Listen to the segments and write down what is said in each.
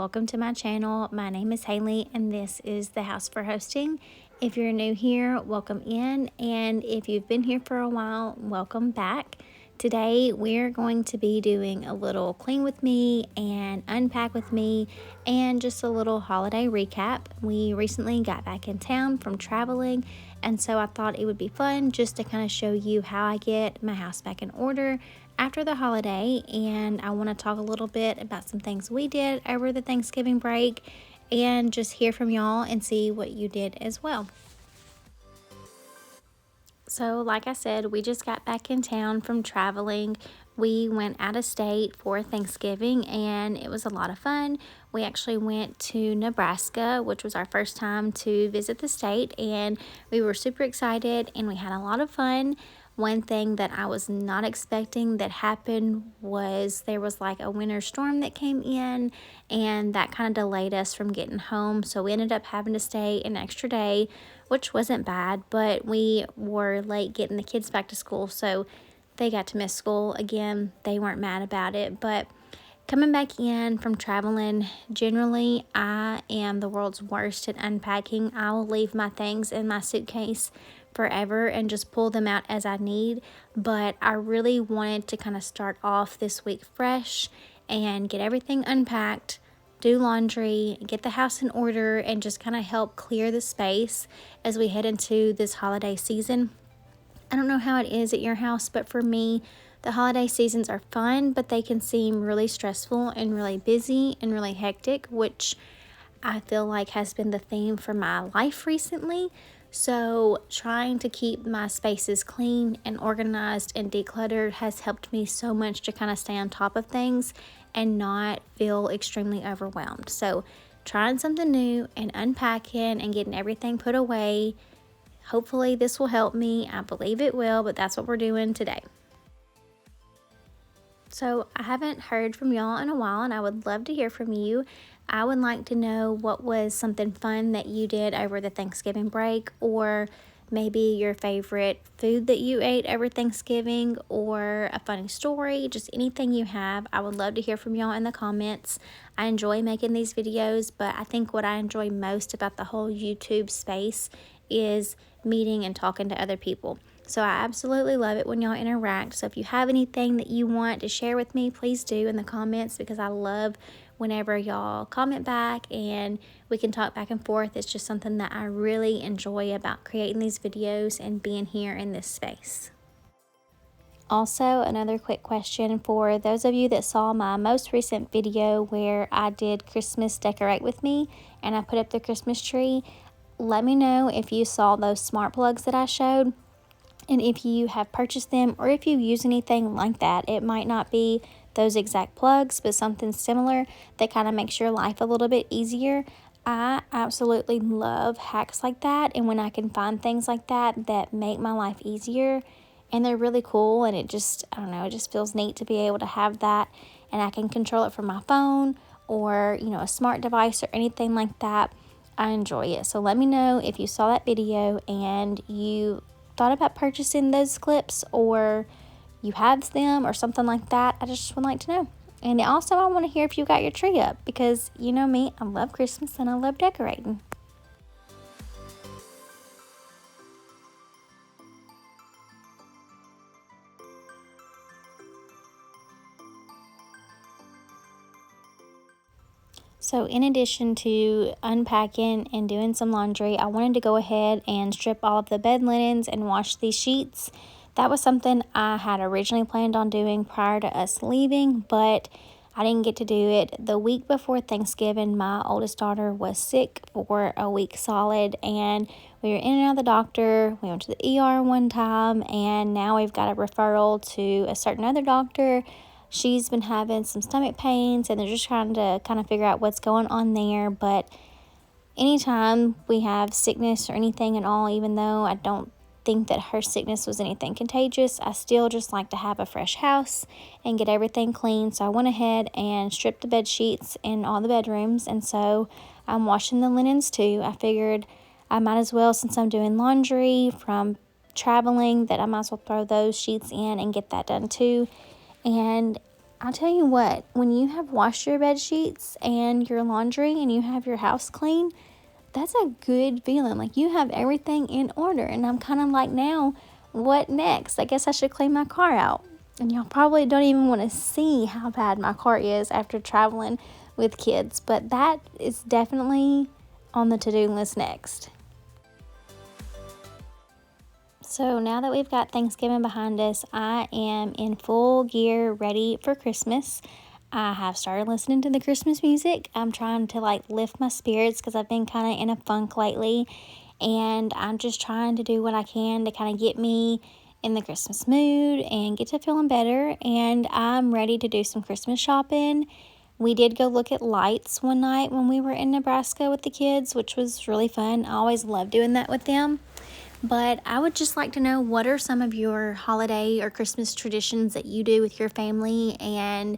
welcome to my channel. My name is Haley and this is the house for hosting. If you're new here, welcome in, and if you've been here for a while, welcome back. Today we're going to be doing a little clean with me and unpack with me and just a little holiday recap. We recently got back in town from traveling, and so I thought it would be fun just to kind of show you how I get my house back in order after the holiday. And I want to talk a little bit about some things we did over the Thanksgiving break and just hear from y'all and see what you did as well. So like I said, we just got back in town from traveling. We went out of state for Thanksgiving and it was a lot of fun. We actually went to Nebraska, which was our first time to visit the state, and we were super excited and we had a lot of fun. One thing that I was not expecting that happened was there was like a winter storm that came in, and that kind of delayed us from getting home. So we ended up having to stay an extra day, which wasn't bad, but we were late getting the kids back to school. So they got to miss school again. They weren't mad about it, but coming back in from traveling, generally I am the world's worst at unpacking. I will leave my things in my suitcase forever and just pull them out as I need, but I really wanted to kind of start off this week fresh and get everything unpacked, do laundry, get the house in order, and just kind of help clear the space as we head into this holiday season. I don't know how it is at your house, but for me, the holiday seasons are fun, but they can seem really stressful and really busy and really hectic, which I feel like has been the theme for my life recently. So trying to keep my spaces clean and organized and decluttered has helped me so much to kind of stay on top of things and not feel extremely overwhelmed. So trying something new and unpacking and getting everything put away. Hopefully this will help me. I believe it will, but that's what we're doing today. So I haven't heard from y'all in a while, and I would love to hear from you. I would like to know what was something fun that you did over the Thanksgiving break, or maybe your favorite food that you ate over Thanksgiving, or a funny story, just anything you have. I would love to hear from y'all in the comments. I enjoy making these videos, but I think what I enjoy most about the whole YouTube space is meeting and talking to other people. So I absolutely love it when y'all interact. So if you have anything that you want to share with me, please do in the comments, because I love whenever y'all comment back and we can talk back and forth. It's just something that I really enjoy about creating these videos and being here in this space. Also, another quick question for those of you that saw my most recent video where I did Christmas decorate with me and I put up the Christmas tree. Let me know if you saw those smart plugs that I showed, and if you have purchased them or if you use anything like that. It might not be those exact plugs, but something similar that kind of makes your life a little bit easier. I absolutely love hacks like that, and when I can find things like that that make my life easier and they're really cool, and it just, I don't know, it just feels neat to be able to have that, and I can control it from my phone or, you know, a smart device or anything like that. I enjoy it. So let me know if you saw that video and you thought about purchasing those clips, or you have them or something like that. I just would like to know. And also I want to hear if you got your tree up, because you know me, I love Christmas and I love decorating. So in addition to unpacking and doing some laundry, I wanted to go ahead and strip all of the bed linens and wash these sheets. That was something I had originally planned on doing prior to us leaving, but I didn't get to do it. The week before Thanksgiving, my oldest daughter was sick for a week solid, and we were in and out of the doctor. We went to the ER one time, and now we've got a referral to a certain other doctor. She's been having some stomach pains, and they're just trying to kind of figure out what's going on there. But anytime we have sickness or anything at all, even though I don't think that her sickness was anything contagious, I still just like to have a fresh house and get everything clean. So I went ahead and stripped the bed sheets in all the bedrooms, and so I'm washing the linens too. I figured I might as well, since I'm doing laundry from traveling, that I might as well throw those sheets in and get that done too. And I'll tell you what, when you have washed your bed sheets and your laundry and you have your house clean, that's a good feeling. Like you have everything in order. And I'm kind of like, now, what next? I guess I should clean my car out. And y'all probably don't even want to see how bad my car is after traveling with kids. But that is definitely on the to-do list next. So now that we've got Thanksgiving behind us, I am in full gear, ready for Christmas. I have started listening to the Christmas music. I'm trying to like lift my spirits because I've been kind of in a funk lately. And I'm just trying to do what I can to kind of get me in the Christmas mood and get to feeling better. And I'm ready to do some Christmas shopping. We did go look at lights one night when we were in Nebraska with the kids, which was really fun. I always love doing that with them. But I would just like to know, what are some of your holiday or Christmas traditions that you do with your family? And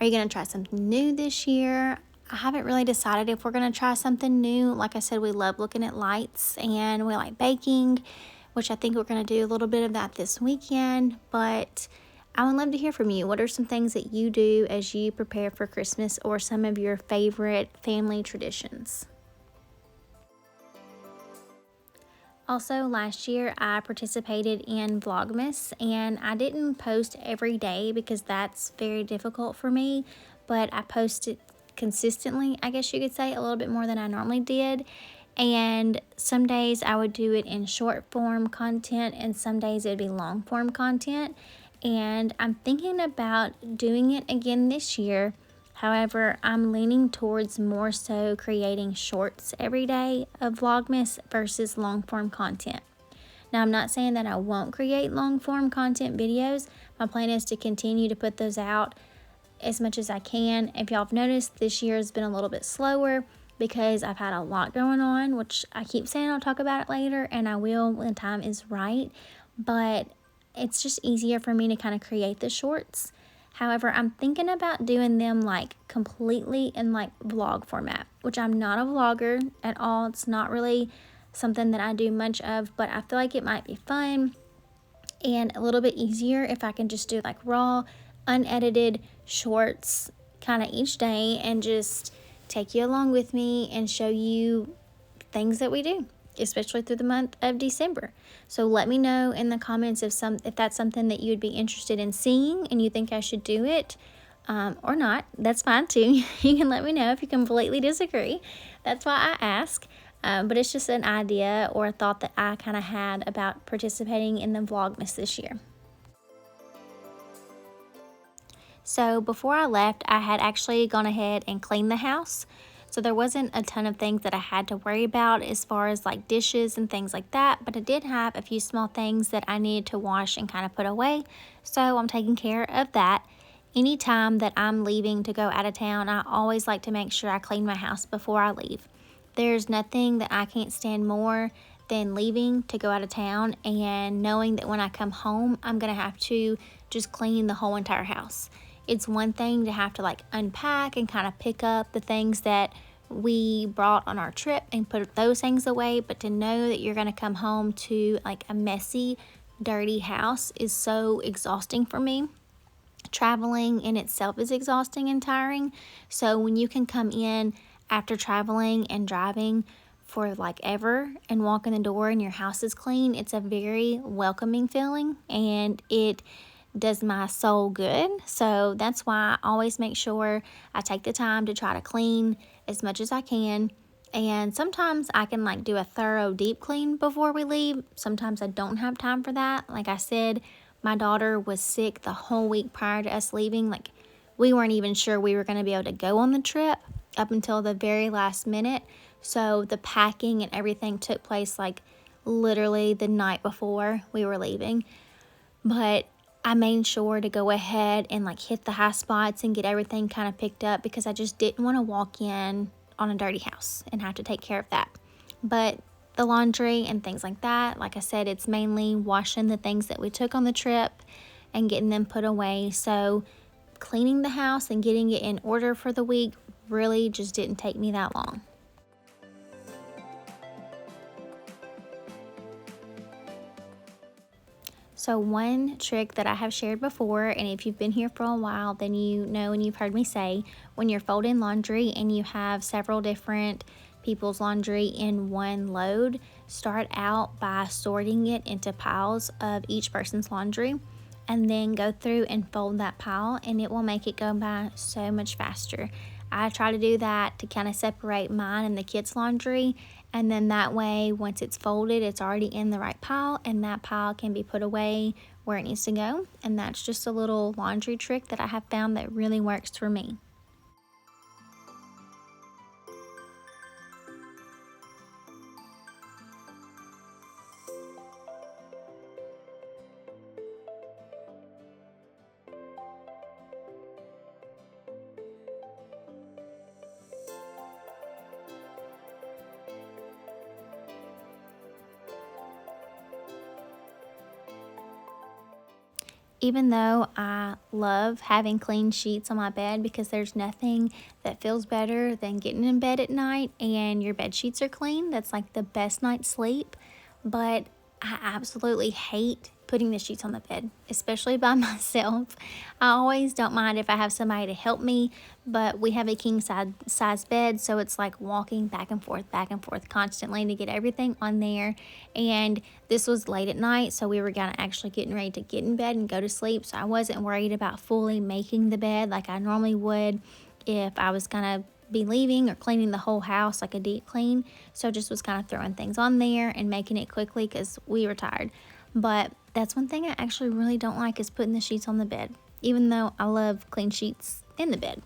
are you going to try something new this year? I haven't really decided if we're going to try something new. Like I said, we love looking at lights and we like baking, which I think we're going to do a little bit of that this weekend. But I would love to hear from you. What are some things that you do as you prepare for Christmas, or some of your favorite family traditions? Also, last year I participated in Vlogmas, and I didn't post every day because that's very difficult for me, but I posted consistently, I guess you could say, a little bit more than I normally did. And some days I would do it in short form content, and some days it would be long form content. And I'm thinking about doing it again this year. However, I'm leaning towards more so creating shorts every day of Vlogmas versus long form content. Now, I'm not saying that I won't create long form content videos. My plan is to continue to put those out as much as I can. If y'all have noticed, this year has been a little bit slower because I've had a lot going on, which I keep saying I'll talk about it later, and I will when the time is right. But it's just easier for me to kind of create the shorts. However, I'm thinking about doing them like completely in like vlog format, which I'm not a vlogger at all. It's not really something that I do much of, but I feel like it might be fun and a little bit easier if I can just do like raw, unedited shorts kind of each day and just take you along with me and show you things that we do, especially through the month of December. So let me know in the comments if that's something that you would be interested in seeing and you think I should do it, or not. That's fine too. You can let me know if you completely disagree. That's why I ask. But it's just an idea or a thought that I kind of had about participating in the Vlogmas this year. So before I left, I had actually gone ahead and cleaned the house. So there wasn't a ton of things that I had to worry about as far as like dishes and things like that, but I did have a few small things that I needed to wash and kind of put away. So I'm taking care of that. Anytime that I'm leaving to go out of town, I always like to make sure I clean my house before I leave. There's nothing that I can't stand more than leaving to go out of town and knowing that when I come home, I'm going to have to just clean the whole entire house. It's one thing to have to like unpack and kind of pick up the things that we brought on our trip and put those things away, but to know that you're going to come home to like a messy, dirty house is so exhausting for me. Traveling in itself is exhausting and tiring. So when you can come in after traveling and driving for like ever and walk in the door and your house is clean, it's a very welcoming feeling and it does my soul good. So that's why I always make sure I take the time to try to clean as much as I can. And sometimes I can like do a thorough deep clean before we leave. Sometimes I don't have time for that. Like I said, my daughter was sick the whole week prior to us leaving. Like we weren't even sure we were going to be able to go on the trip up until the very last minute. So the packing and everything took place like literally the night before we were leaving. But I made sure to go ahead and like hit the high spots and get everything kind of picked up because I just didn't want to walk in on a dirty house and have to take care of that. But the laundry and things like that, like I said, it's mainly washing the things that we took on the trip and getting them put away. So cleaning the house and getting it in order for the week really just didn't take me that long. So one trick that I have shared before, and if you've been here for a while, then you know and you've heard me say, when you're folding laundry and you have several different people's laundry in one load, start out by sorting it into piles of each person's laundry, and then go through and fold that pile, and it will make it go by so much faster. I try to do that to kind of separate mine and the kids' laundry, and then that way, once it's folded, it's already in the right pile, and that pile can be put away where it needs to go. And that's just a little laundry trick that I have found that really works for me. Even though I love having clean sheets on my bed, because there's nothing that feels better than getting in bed at night and your bed sheets are clean. That's like the best night's sleep. But I absolutely hate putting the sheets on the bed, especially by myself. I always don't mind if I have somebody to help me, but we have a king size bed, so it's like walking back and forth constantly to get everything on there. And this was late at night, so we were gonna actually getting ready to get in bed and go to sleep, so I wasn't worried about fully making the bed like I normally would if I was gonna be leaving or cleaning the whole house like a deep clean. So just was kind of throwing things on there and making it quickly because we were tired. But that's one thing I actually really don't like, is putting the sheets on the bed, even though I love clean sheets in the bed.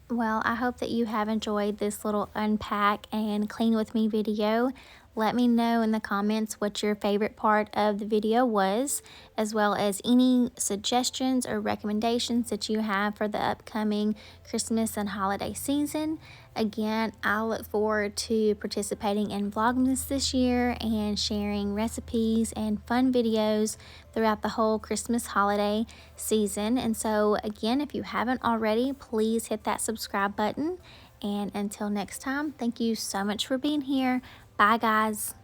Well, I hope that you have enjoyed this little unpack and clean with me video. Let me know in the comments what your favorite part of the video was, as well as any suggestions or recommendations that you have for the upcoming Christmas and holiday season. Again, I look forward to participating in Vlogmas this year and sharing recipes and fun videos throughout the whole Christmas holiday season. And so again, if you haven't already, please hit that subscribe button. And until next time, thank you so much for being here. Bye, guys.